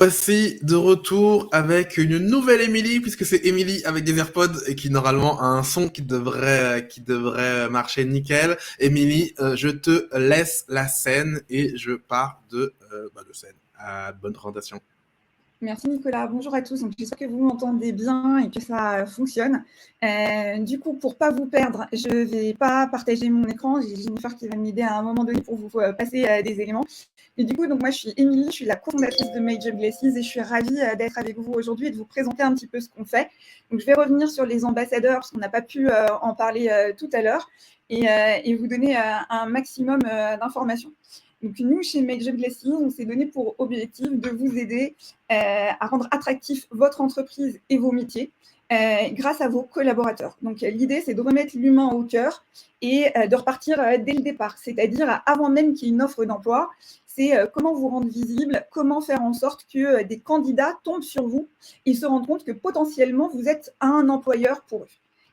Voici de retour avec une nouvelle Émilie, puisque c'est Émilie avec des AirPods et qui normalement a un son qui devrait marcher nickel. Émilie, je te laisse la scène et je pars de scène. Bonne présentation. Merci Nicolas, bonjour à tous. Donc, j'espère que vous m'entendez bien et que ça fonctionne. Du coup, pour ne pas vous perdre, je ne vais pas partager mon écran. J'ai Jennifer qui va m'aider à un moment donné pour vous passer des éléments. Et du coup, donc moi, je suis Émilie, je suis la cofondatrice de Major Glasses et je suis ravie d'être avec vous aujourd'hui et de vous présenter un petit peu ce qu'on fait. Donc, je vais revenir sur les ambassadeurs parce qu'on n'a pas pu en parler tout à l'heure et vous donner un maximum d'informations. Donc, nous, chez Major Glasses, on s'est donné pour objectif de vous aider à rendre attractif votre entreprise et vos métiers grâce à vos collaborateurs. Donc, l'idée, c'est de remettre l'humain au cœur et de repartir dès le départ, c'est-à-dire avant même qu'il y ait une offre d'emploi. C'est comment vous rendre visible, comment faire en sorte que des candidats tombent sur vous et se rendent compte que potentiellement, vous êtes un employeur pour eux.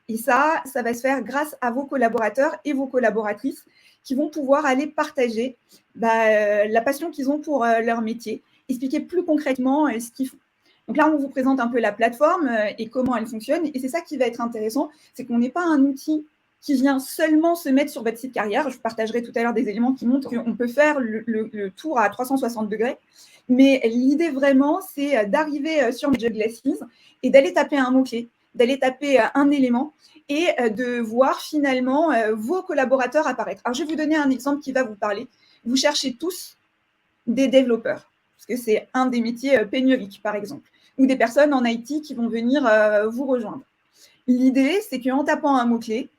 Et ça va se faire grâce à vos collaborateurs et vos collaboratrices qui vont pouvoir aller partager la passion qu'ils ont pour leur métier, expliquer plus concrètement ce qu'ils font. Donc là, on vous présente un peu la plateforme et comment elle fonctionne. Et c'est ça qui va être intéressant, c'est qu'on n'est pas un outil qui vient seulement se mettre sur votre site carrière. Je partagerai tout à l'heure des éléments qui montrent qu'on peut faire le tour à 360 degrés. Mais l'idée vraiment, c'est d'arriver sur Major Glasses et d'aller taper un mot-clé, d'aller taper un élément et de voir finalement vos collaborateurs apparaître. Alors, je vais vous donner un exemple qui va vous parler. Vous cherchez tous des développeurs, parce que c'est un des métiers pénuriques, par exemple, ou des personnes en IT qui vont venir vous rejoindre. L'idée, c'est qu'en tapant un mot-clé,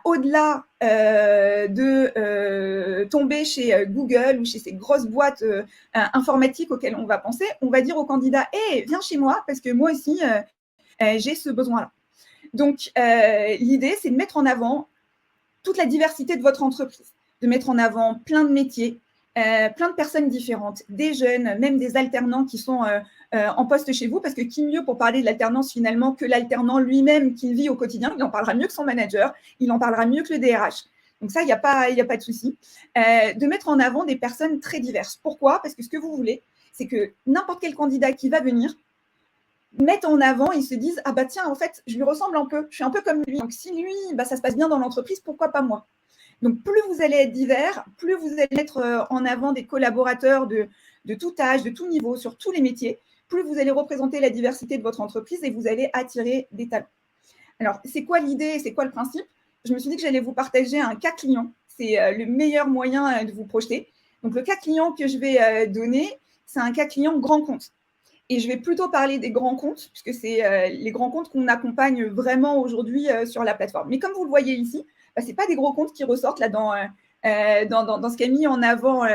au-delà de tomber chez Google ou chez ces grosses boîtes informatiques auxquelles on va penser, on va dire au candidat « Hey, viens chez moi, parce que moi aussi, j'ai ce besoin-là ». Donc, l'idée, c'est de mettre en avant toute la diversité de votre entreprise, de mettre en avant plein de métiers, plein de personnes différentes, des jeunes, même des alternants qui sont en poste chez vous, parce que qui mieux pour parler de l'alternance finalement que l'alternant lui-même qui vit au quotidien, il en parlera mieux que son manager, il en parlera mieux que le DRH. Donc ça, il n'y a pas de souci. De mettre en avant des personnes très diverses. Pourquoi ? Parce que ce que vous voulez, c'est que n'importe quel candidat qui va venir mettent en avant, ils se disent « Ah bah tiens, en fait, je lui ressemble un peu, je suis un peu comme lui. Donc si lui, ça se passe bien dans l'entreprise, pourquoi pas moi ?» Donc plus vous allez être divers, plus vous allez mettre en avant des collaborateurs de tout âge, de tout niveau, sur tous les métiers, plus vous allez représenter la diversité de votre entreprise et vous allez attirer des talents. Alors, c'est quoi l'idée, c'est quoi le principe ? Je me suis dit que j'allais vous partager un cas client. C'est le meilleur moyen de vous projeter. Donc, le cas client que je vais donner, c'est un cas client grand compte. Et je vais plutôt parler des grands comptes, puisque c'est les grands comptes qu'on accompagne vraiment aujourd'hui sur la plateforme. Mais comme vous le voyez ici, ce n'est pas des gros comptes qui ressortent là dans ce qu'a mis en avant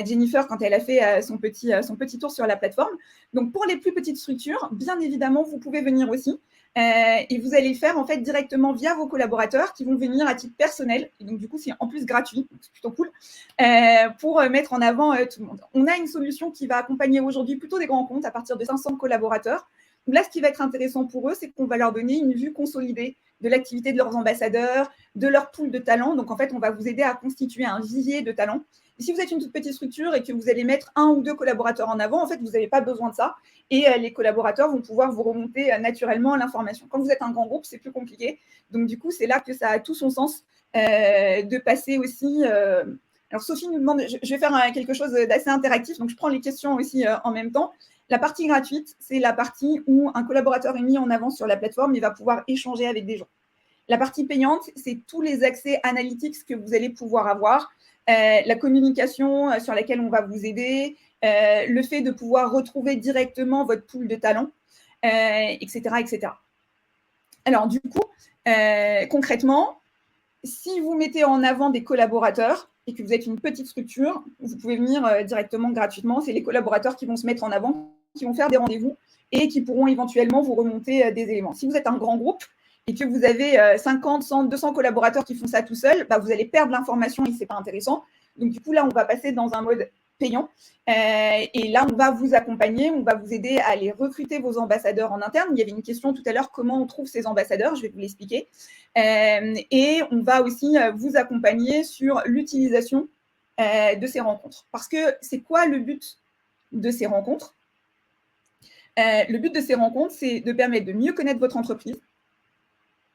Jennifer quand elle a fait son petit tour sur la plateforme. Donc, pour les plus petites structures, bien évidemment, vous pouvez venir aussi. Et vous allez le faire en fait directement via vos collaborateurs qui vont venir à titre personnel. Et donc, du coup, c'est en plus gratuit, c'est plutôt cool, pour mettre en avant tout le monde. On a une solution qui va accompagner aujourd'hui plutôt des grands comptes à partir de 500 collaborateurs. Donc là, ce qui va être intéressant pour eux, c'est qu'on va leur donner une vue consolidée de l'activité de leurs ambassadeurs, de leur pool de talents. Donc, en fait, on va vous aider à constituer un vivier de talents. Et si vous êtes une toute petite structure et que vous allez mettre 1 ou 2 collaborateurs en avant, en fait, vous n'avez pas besoin de ça. Et les collaborateurs vont pouvoir vous remonter naturellement l'information. Quand vous êtes un grand groupe, c'est plus compliqué. Donc, du coup, c'est là que ça a tout son sens de passer aussi. Alors, Sophie nous demande, je vais faire quelque chose d'assez interactif, donc je prends les questions aussi en même temps. La partie gratuite, c'est la partie où un collaborateur est mis en avant sur la plateforme et va pouvoir échanger avec des gens. La partie payante, c'est tous les accès analytics que vous allez pouvoir avoir, la communication sur laquelle on va vous aider, le fait de pouvoir retrouver directement votre pool de talents, etc., etc. Alors, du coup, concrètement, si vous mettez en avant des collaborateurs et que vous êtes une petite structure, vous pouvez venir directement gratuitement. C'est les collaborateurs qui vont se mettre en avant, qui vont faire des rendez-vous et qui pourront éventuellement vous remonter des éléments. Si vous êtes un grand groupe et que vous avez 50, 100, 200 collaborateurs qui font ça tout seuls, vous allez perdre l'information et ce n'est pas intéressant. Donc, du coup, là, on va passer dans un mode payant. Et là, on va vous accompagner, on va vous aider à aller recruter vos ambassadeurs en interne. Il y avait une question tout à l'heure, comment on trouve ces ambassadeurs ? Je vais vous l'expliquer. Et on va aussi vous accompagner sur l'utilisation de ces rencontres. Parce que c'est quoi le but de ces rencontres ? Le but de ces rencontres, c'est de permettre de mieux connaître votre entreprise,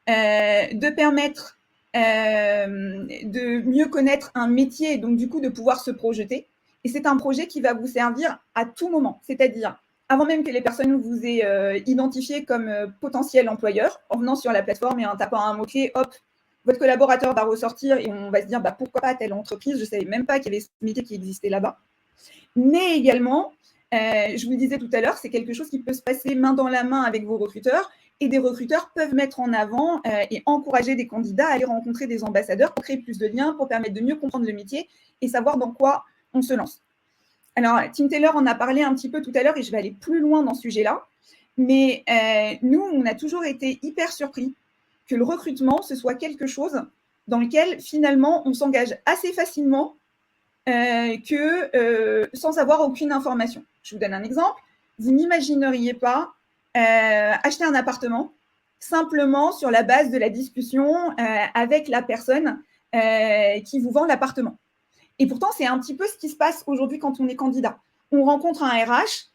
de permettre de mieux connaître un métier et donc du coup de pouvoir se projeter. Et c'est un projet qui va vous servir à tout moment, c'est-à-dire avant même que les personnes vous aient identifié comme potentiel employeur, en venant sur la plateforme et en tapant un mot-clé, hop, votre collaborateur va ressortir et on va se dire pourquoi pas telle entreprise, je ne savais même pas qu'il y avait ce métier qui existait là-bas. Mais également, je vous le disais tout à l'heure, c'est quelque chose qui peut se passer main dans la main avec vos recruteurs et des recruteurs peuvent mettre en avant et encourager des candidats à aller rencontrer des ambassadeurs pour créer plus de liens, pour permettre de mieux comprendre le métier et savoir dans quoi on se lance. Alors, Tim Taylor en a parlé un petit peu tout à l'heure et je vais aller plus loin dans ce sujet-là. Mais nous, on a toujours été hyper surpris que le recrutement, ce soit quelque chose dans lequel finalement on s'engage assez facilement sans avoir aucune information. Je vous donne un exemple. Vous n'imagineriez pas acheter un appartement simplement sur la base de la discussion avec la personne qui vous vend l'appartement. Et pourtant, c'est un petit peu ce qui se passe aujourd'hui quand on est candidat. On rencontre un RH,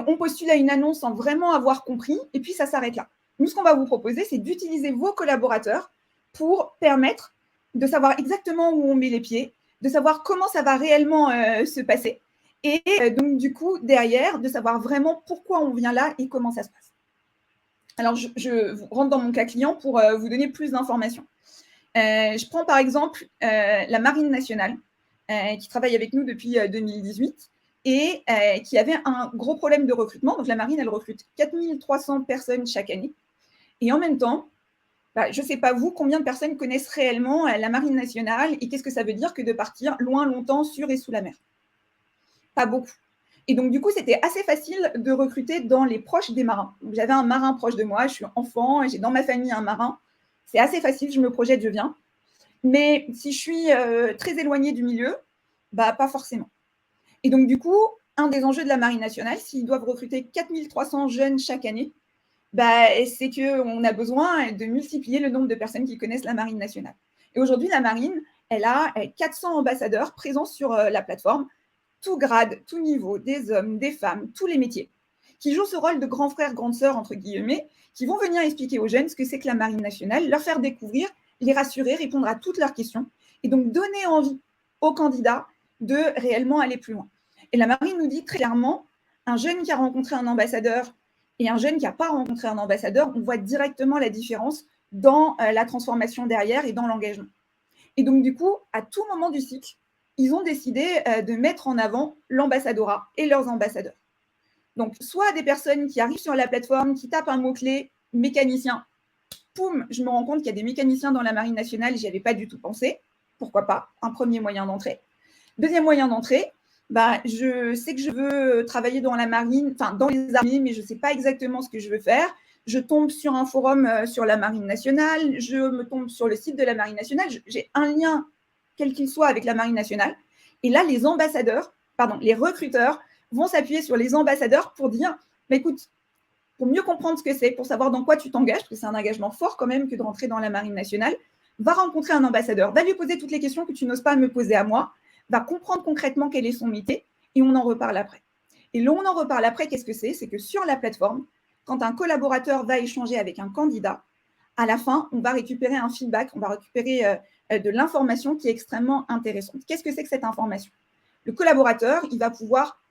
on postule à une annonce sans vraiment avoir compris, et puis ça s'arrête là. Nous, ce qu'on va vous proposer, c'est d'utiliser vos collaborateurs pour permettre de savoir exactement où on met les pieds, de savoir comment ça va réellement se passer, et donc du coup, derrière, de savoir vraiment pourquoi on vient là et comment ça se passe. Alors, je rentre dans mon cas client pour vous donner plus d'informations. Je prends par exemple la Marine nationale, qui travaille avec nous depuis 2018 et qui avait un gros problème de recrutement. Donc, la Marine, elle recrute 4300 personnes chaque année. Et en même temps, je ne sais pas vous, combien de personnes connaissent réellement la Marine nationale et qu'est-ce que ça veut dire que de partir loin, longtemps, sur et sous la mer? Pas beaucoup. Et donc, du coup, c'était assez facile de recruter dans les proches des marins. J'avais un marin proche de moi, je suis enfant, et j'ai dans ma famille un marin. C'est assez facile, je me projette, je viens. Mais si je suis très éloignée du milieu, pas forcément. Et donc, du coup, un des enjeux de la Marine nationale, s'ils doivent recruter 4300 jeunes chaque année, c'est qu'on a besoin de multiplier le nombre de personnes qui connaissent la Marine nationale. Et aujourd'hui, la Marine, elle a 400 ambassadeurs présents sur la plateforme, tout grade, tout niveau, des hommes, des femmes, tous les métiers, qui jouent ce rôle de grand frère, grande sœur, entre guillemets, qui vont venir expliquer aux jeunes ce que c'est que la Marine nationale, leur faire découvrir, les rassurer, répondre à toutes leurs questions, et donc donner envie aux candidats de réellement aller plus loin. Et la Marine nous dit très clairement, un jeune qui a rencontré un ambassadeur et un jeune qui n'a pas rencontré un ambassadeur, on voit directement la différence dans la transformation derrière et dans l'engagement. Et donc, du coup, à tout moment du cycle, ils ont décidé de mettre en avant l'ambassadorat et leurs ambassadeurs. Donc, soit des personnes qui arrivent sur la plateforme, qui tapent un mot-clé mécanicien, poum, je me rends compte qu'il y a des mécaniciens dans la Marine nationale, j'y avais pas du tout pensé. Pourquoi pas? Un premier moyen d'entrée. Deuxième moyen d'entrée, je sais que je veux travailler dans la marine, enfin dans les armées, mais je ne sais pas exactement ce que je veux faire. Je tombe sur un forum sur la Marine nationale, je me tombe sur le site de la Marine nationale, j'ai un lien, quel qu'il soit, avec la Marine nationale. Et là, les recruteurs vont s'appuyer sur les ambassadeurs pour dire, écoute, pour mieux comprendre ce que c'est, pour savoir dans quoi tu t'engages, parce que c'est un engagement fort quand même que de rentrer dans la Marine nationale, va rencontrer un ambassadeur, va lui poser toutes les questions que tu n'oses pas me poser à moi, va comprendre concrètement quel est son métier et on en reparle après. Et là, on en reparle après, qu'est-ce que c'est? C'est que sur la plateforme, quand un collaborateur va échanger avec un candidat, à la fin, on va récupérer un feedback, on va récupérer de l'information qui est extrêmement intéressante. Qu'est-ce que c'est que cette information? Le collaborateur, il va pouvoir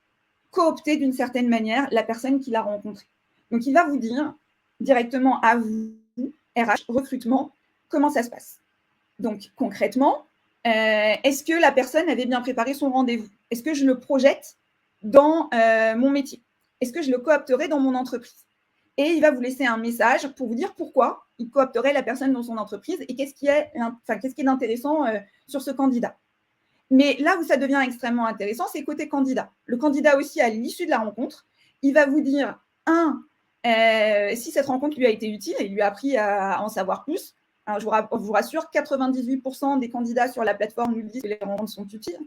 coopter d'une certaine manière la personne qu'il a rencontrée. Donc, il va vous dire directement à vous, RH, recrutement, comment ça se passe. Donc, concrètement, est-ce que la personne avait bien préparé son rendez-vous? Est-ce que je le projette dans mon métier? Est-ce que je le coopterai dans mon entreprise? Et il va vous laisser un message pour vous dire pourquoi il coopterait la personne dans son entreprise et qu'est-ce qui est intéressant sur ce candidat. Mais là où ça devient extrêmement intéressant, c'est côté candidat. Le candidat aussi, à l'issue de la rencontre, il va vous dire, si cette rencontre lui a été utile et lui a appris à en savoir plus. Alors, je vous rassure, 98% des candidats sur la plateforme nous disent que les rencontres sont utiles.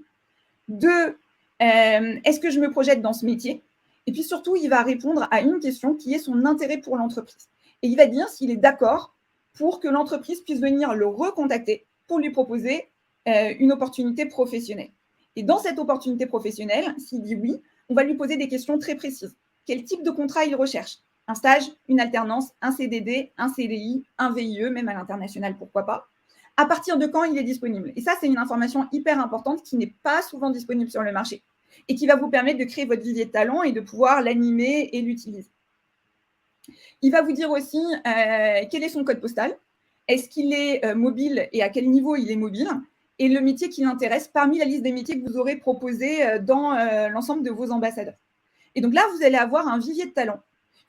2, est-ce que je me projette dans ce métier? Et puis surtout, il va répondre à une question qui est son intérêt pour l'entreprise. Et il va dire s'il est d'accord pour que l'entreprise puisse venir le recontacter pour lui proposer une opportunité professionnelle. Et dans cette opportunité professionnelle, s'il dit oui, on va lui poser des questions très précises. quel type de contrat il recherche. Un stage, une alternance, un CDD, un CDI, un VIE, même à l'international, pourquoi pas. À partir de quand il est disponible. Et ça, c'est une information hyper importante qui n'est pas souvent disponible sur le marché et qui va vous permettre de créer votre vivier de talent et de pouvoir l'animer et l'utiliser. Il va vous dire aussi quel est son code postal, est-ce qu'il est mobile et à quel niveau il est mobile, et le métier qui l'intéresse parmi la liste des métiers que vous aurez proposés dans l'ensemble de vos ambassadeurs. Et donc là, vous allez avoir un vivier de talent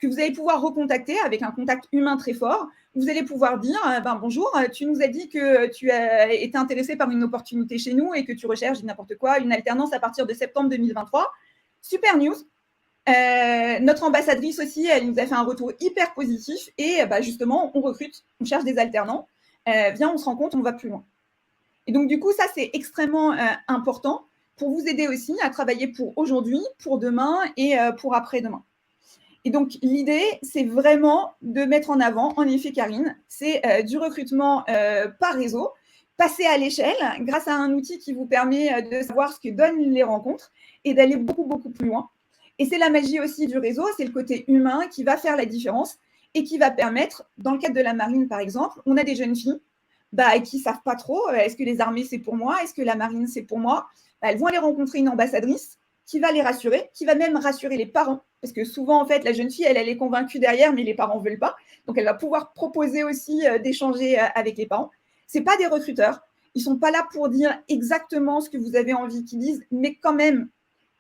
que vous allez pouvoir recontacter avec un contact humain très fort. Vous allez pouvoir dire bonjour, tu nous as dit que tu as été intéressé par une opportunité chez nous et que tu recherches n'importe quoi, une alternance à partir de septembre 2023. Super news. Notre ambassadrice aussi, elle nous a fait un retour hyper positif et justement, on recrute, on cherche des alternants. Viens, on se rend compte, on va plus loin. Et donc, du coup, ça, c'est extrêmement important pour vous aider aussi à travailler pour aujourd'hui, pour demain et pour après-demain. Et donc, l'idée, c'est vraiment de mettre en avant, en effet, Karine, c'est du recrutement par réseau, passer à l'échelle grâce à un outil qui vous permet de savoir ce que donnent les rencontres et d'aller beaucoup, beaucoup plus loin. Et c'est la magie aussi du réseau, c'est le côté humain qui va faire la différence et qui va permettre, dans le cadre de la marine par exemple, on a des jeunes filles qui ne savent pas trop, est-ce que les armées c'est pour moi, est-ce que la marine c'est pour moi, elles vont aller rencontrer une ambassadrice qui va les rassurer, qui va même rassurer les parents, parce que souvent en fait la jeune fille elle est convaincue derrière mais les parents ne veulent pas, donc elle va pouvoir proposer aussi d'échanger avec les parents. Ce n'est pas des recruteurs, ils ne sont pas là pour dire exactement ce que vous avez envie qu'ils disent, mais quand même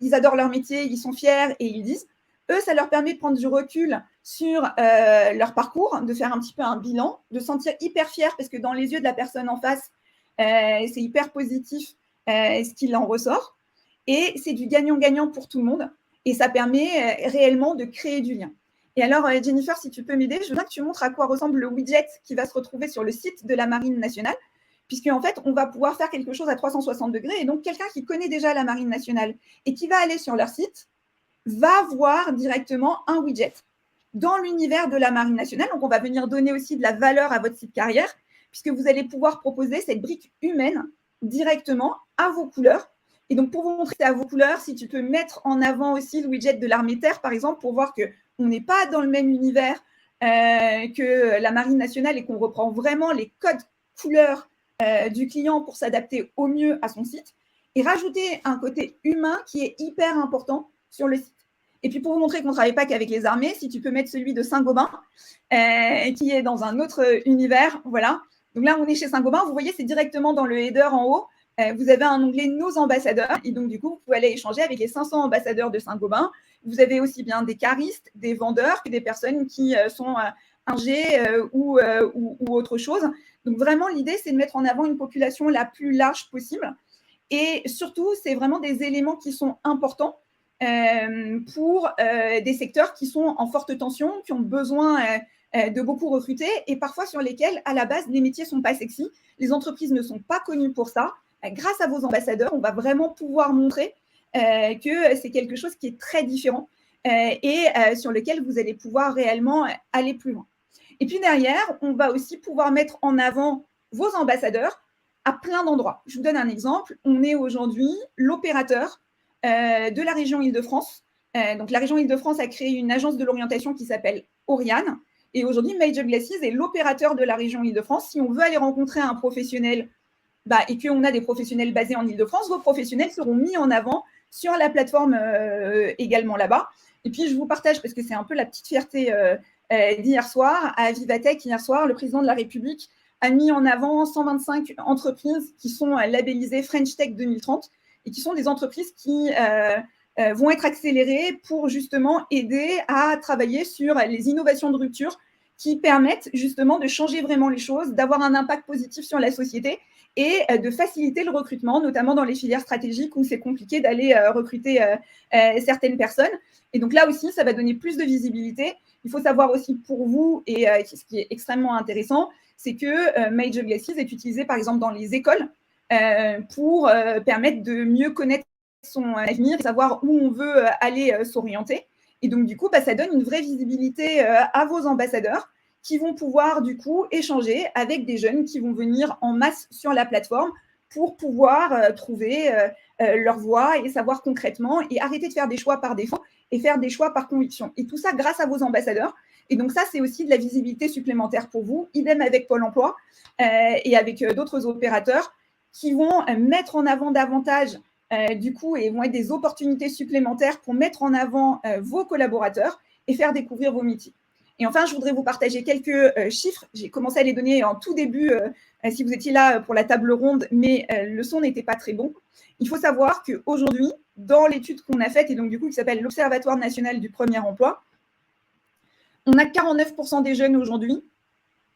ils adorent leur métier, ils sont fiers et ils disent. Eux, ça leur permet de prendre du recul sur leur parcours, de faire un petit peu un bilan, de se sentir hyper fiers parce que dans les yeux de la personne en face, c'est hyper positif ce qu'il en ressort. Et c'est du gagnant-gagnant pour tout le monde. Et ça permet réellement de créer du lien. Et alors, Jennifer, si tu peux m'aider, je veux bien que tu montres à quoi ressemble le widget qui va se retrouver sur le site de la Marine nationale, puisqu'en fait, on va pouvoir faire quelque chose à 360 degrés. Et donc, quelqu'un qui connaît déjà la Marine nationale et qui va aller sur leur site va voir directement un widget dans l'univers de la Marine nationale. Donc, on va venir donner aussi de la valeur à votre site carrière, puisque vous allez pouvoir proposer cette brique humaine directement à vos couleurs. Et donc, pour vous montrer à vos couleurs, si tu peux mettre en avant aussi le widget de l'armée de terre, par exemple, pour voir qu'on n'est pas dans le même univers que la Marine nationale et qu'on reprend vraiment les codes couleurs du client pour s'adapter au mieux à son site, et rajouter un côté humain qui est hyper important sur le site. Et puis, pour vous montrer qu'on ne travaille pas qu'avec les armées, si tu peux mettre celui de Saint-Gobain, qui est dans un autre univers, voilà. Donc là, on est chez Saint-Gobain. Vous voyez, c'est directement dans le header en haut. Vous avez un onglet « Nos ambassadeurs » et donc, du coup, vous pouvez aller échanger avec les 500 ambassadeurs de Saint-Gobain. Vous avez aussi bien des caristes, des vendeurs, que des personnes qui sont ingés ou autre chose. Donc, vraiment, l'idée, c'est de mettre en avant une population la plus large possible. Et surtout, c'est vraiment des éléments qui sont importants pour des secteurs qui sont en forte tension, qui ont besoin de beaucoup recruter et parfois sur lesquels, à la base, les métiers ne sont pas sexy. Les entreprises ne sont pas connues pour ça. Grâce à vos ambassadeurs, on va vraiment pouvoir montrer que c'est quelque chose qui est très différent et sur lequel vous allez pouvoir réellement aller plus loin. Et puis derrière, on va aussi pouvoir mettre en avant vos ambassadeurs à plein d'endroits. Je vous donne un exemple. On est aujourd'hui l'opérateur de la région Île-de-France. Donc, la région Île-de-France a créé une agence de l'orientation qui s'appelle Oriane. Et aujourd'hui, Major Glacis est l'opérateur de la région Île-de-France. Si on veut aller rencontrer un professionnel et qu'on a des professionnels basés en Île-de-France, vos professionnels seront mis en avant sur la plateforme également là-bas. Et puis, je vous partage, parce que c'est un peu la petite fierté d'hier soir, à Vivatech, hier soir, le président de la République a mis en avant 125 entreprises qui sont labellisées French Tech 2030 et qui sont des entreprises qui vont être accélérées pour justement aider à travailler sur les innovations de rupture qui permettent justement de changer vraiment les choses, d'avoir un impact positif sur la société et de faciliter le recrutement, notamment dans les filières stratégiques où c'est compliqué d'aller recruter certaines personnes. Et donc là aussi, ça va donner plus de visibilité. Il faut savoir aussi pour vous, et ce qui est extrêmement intéressant, c'est que Major Glacis est utilisé par exemple dans les écoles pour permettre de mieux connaître son avenir, savoir où on veut aller s'orienter. Et donc, du coup, ça donne une vraie visibilité à vos ambassadeurs qui vont pouvoir, du coup, échanger avec des jeunes qui vont venir en masse sur la plateforme pour pouvoir trouver leur voix et savoir concrètement et arrêter de faire des choix par défaut et faire des choix par conviction. Et tout ça grâce à vos ambassadeurs. Et donc ça, c'est aussi de la visibilité supplémentaire pour vous. Idem avec Pôle emploi et avec d'autres opérateurs qui vont mettre en avant davantage du coup et vont être des opportunités supplémentaires pour mettre en avant vos collaborateurs et faire découvrir vos métiers. Et enfin, je voudrais vous partager quelques chiffres. J'ai commencé à les donner en tout début, si vous étiez là pour la table ronde, mais le son n'était pas très bon. Il faut savoir qu'aujourd'hui, dans l'étude qu'on a faite, et donc du coup qui s'appelle l'Observatoire national du premier emploi, on a 49% des jeunes aujourd'hui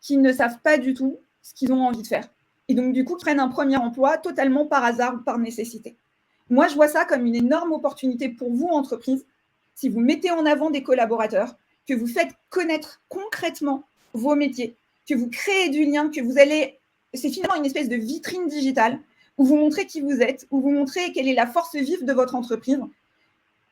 qui ne savent pas du tout ce qu'ils ont envie de faire. Et donc du coup, qui prennent un premier emploi totalement par hasard ou par nécessité. Moi, je vois ça comme une énorme opportunité pour vous, entreprise, si vous mettez en avant des collaborateurs, que vous faites connaître concrètement vos métiers, que vous créez du lien, que vous allez… C'est finalement une espèce de vitrine digitale où vous montrez qui vous êtes, où vous montrez quelle est la force vive de votre entreprise.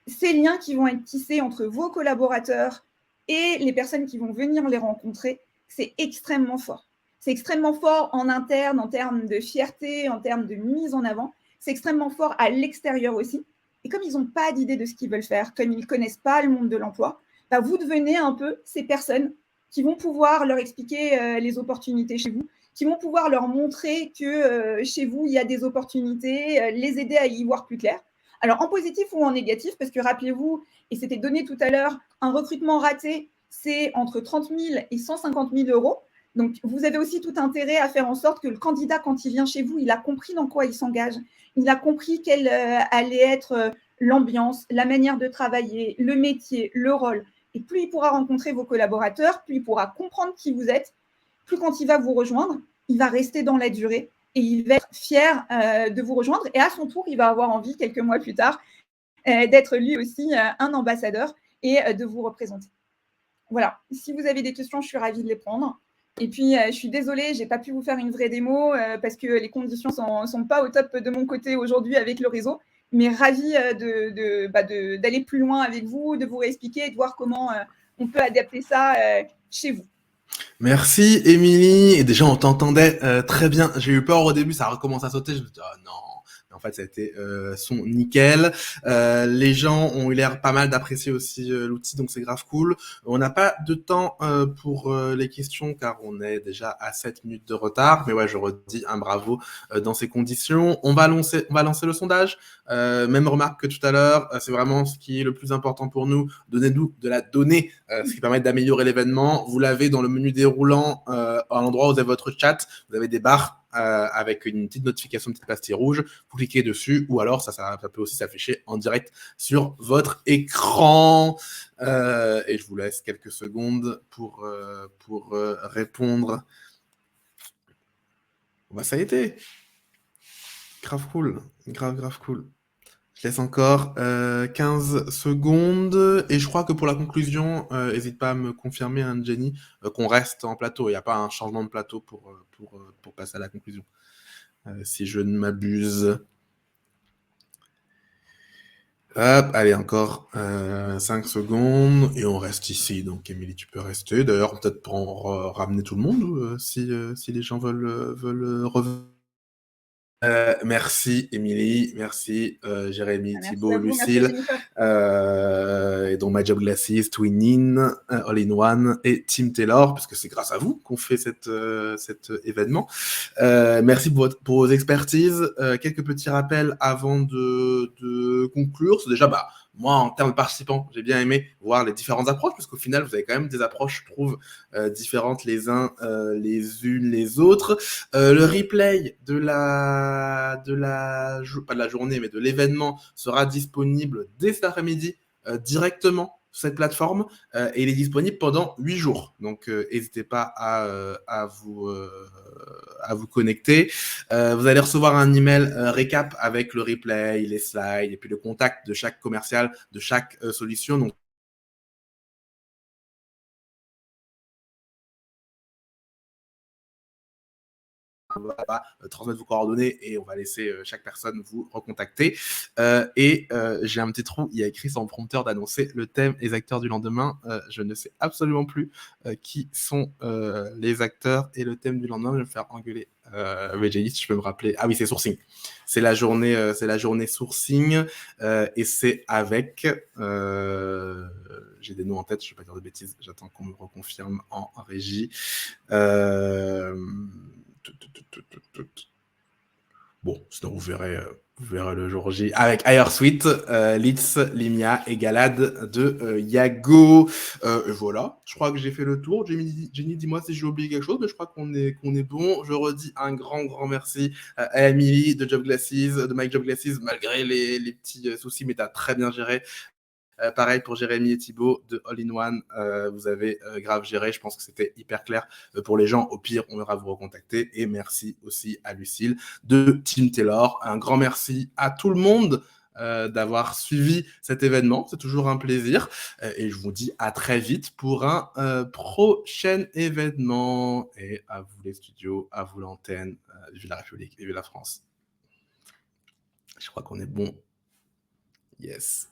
Ces liens qui vont être tissés entre vos collaborateurs et les personnes qui vont venir les rencontrer, c'est extrêmement fort. C'est extrêmement fort en interne, en termes de fierté, en termes de mise en avant. C'est extrêmement fort à l'extérieur aussi. Et comme ils n'ont pas d'idée de ce qu'ils veulent faire, comme ils ne connaissent pas le monde de l'emploi, bah vous devenez un peu ces personnes qui vont pouvoir leur expliquer les opportunités chez vous, qui vont pouvoir leur montrer que chez vous, il y a des opportunités, les aider à y voir plus clair. Alors, en positif ou en négatif, parce que rappelez-vous, et c'était donné tout à l'heure, un recrutement raté, c'est entre 30 000 et 150 000 euros. Donc, vous avez aussi tout intérêt à faire en sorte que le candidat, quand il vient chez vous, il a compris dans quoi il s'engage. Il a compris quelle allait être l'ambiance, la manière de travailler, le métier, le rôle. Et plus il pourra rencontrer vos collaborateurs, plus il pourra comprendre qui vous êtes, plus quand il va vous rejoindre, il va rester dans la durée et il va être fier de vous rejoindre. Et à son tour, il va avoir envie, quelques mois plus tard, d'être lui aussi un ambassadeur et de vous représenter. Voilà. Si vous avez des questions, je suis ravie de les prendre. Et puis, je suis désolée, je n'ai pas pu vous faire une vraie démo parce que les conditions ne sont pas au top de mon côté aujourd'hui avec le réseau. Mais ravie d'aller plus loin avec vous, de vous réexpliquer et de voir comment on peut adapter ça chez vous. Merci, Émilie. Et déjà, on t'entendait très bien. J'ai eu peur au début, ça a recommencé à sauter. Je me suis dit, oh non. Mais en fait, ça a été son nickel. Les gens ont eu l'air pas mal d'apprécier aussi l'outil, donc c'est grave cool. On n'a pas de temps pour les questions, car on est déjà à 7 minutes de retard. Mais ouais, je redis un bravo dans ces conditions. On va lancer le sondage. Même remarque que tout à l'heure, c'est vraiment ce qui est le plus important pour nous. Donnez-nous de la donnée, ce qui permet d'améliorer l'événement. Vous l'avez dans le menu déroulant, à l'endroit où vous avez votre chat. Vous avez des barres avec une petite notification, une petite pastille rouge. Vous cliquez dessus, ou alors ça peut aussi s'afficher en direct sur votre écran. Et je vous laisse quelques secondes pour répondre. Bah, ça a été. Grave cool. Grave cool. Je laisse encore 15 secondes. Et je crois que pour la conclusion, n'hésite pas à me confirmer, hein, Jenny, qu'on reste en plateau. Il n'y a pas un changement de plateau pour passer à la conclusion. Si je ne m'abuse. Hop, allez, encore 5 secondes. Et on reste ici. Donc, Émilie, tu peux rester. D'ailleurs, peut-être pour en ramener tout le monde, si les gens veulent revenir. Merci Émilie, merci Jérémy, Merci Thibaut, à vous, merci Lucille, Jennifer. et donc My Job Glasses, Twinin, All in One et Team Taylor, parce que c'est grâce à vous qu'on fait cet événement. Merci pour vos expertises. Quelques petits rappels avant de conclure. C'est déjà, moi, en termes de participants, j'ai bien aimé voir les différentes approches, parce qu'au final, vous avez quand même des approches, je trouve, différentes les uns les unes les autres. Le replay pas de la journée, mais de l'événement sera disponible dès cet après-midi directement sur cette plateforme et il est disponible pendant 8 jours. Donc, n'hésitez pas à vous connecter. Vous allez recevoir un email récap avec le replay, les slides et puis le contact de chaque commercial, de chaque solution. Donc, va transmettre vos coordonnées et on va laisser chaque personne vous recontacter. J'ai un petit trou, il y a écrit sur le prompteur d'annoncer le thème et les acteurs du lendemain. Je ne sais absolument plus qui sont les acteurs et le thème du lendemain. Je vais me faire engueuler. Jenny, si je peux me rappeler. Ah oui, c'est sourcing. C'est la journée sourcing et c'est avec. J'ai des noms en tête, je ne vais pas dire de bêtises. J'attends qu'on me reconfirme en régie. Bon, sinon vous verrez le jour J avec Airsuite, Litz, Limia et Galad de Yago. Voilà, je crois que j'ai fait le tour. Jenny, dis-moi si j'ai oublié quelque chose, mais je crois qu'on est bon. Je redis un grand merci à Emily de Job Glasses, de Mike Job Glasses, malgré les petits soucis, mais tu as très bien géré. Pareil pour Jérémy et Thibaut de All in One, vous avez grave géré, je pense que c'était hyper clair pour les gens. Au pire, on ira vous recontacter. Et merci aussi à Lucille de Team Taylor. Un grand merci à tout le monde d'avoir suivi cet événement. C'est toujours un plaisir. Et je vous dis à très vite pour un prochain événement. Et à vous les studios, à vous l'antenne, vive la République et vive la France. Je crois qu'on est bon. Yes.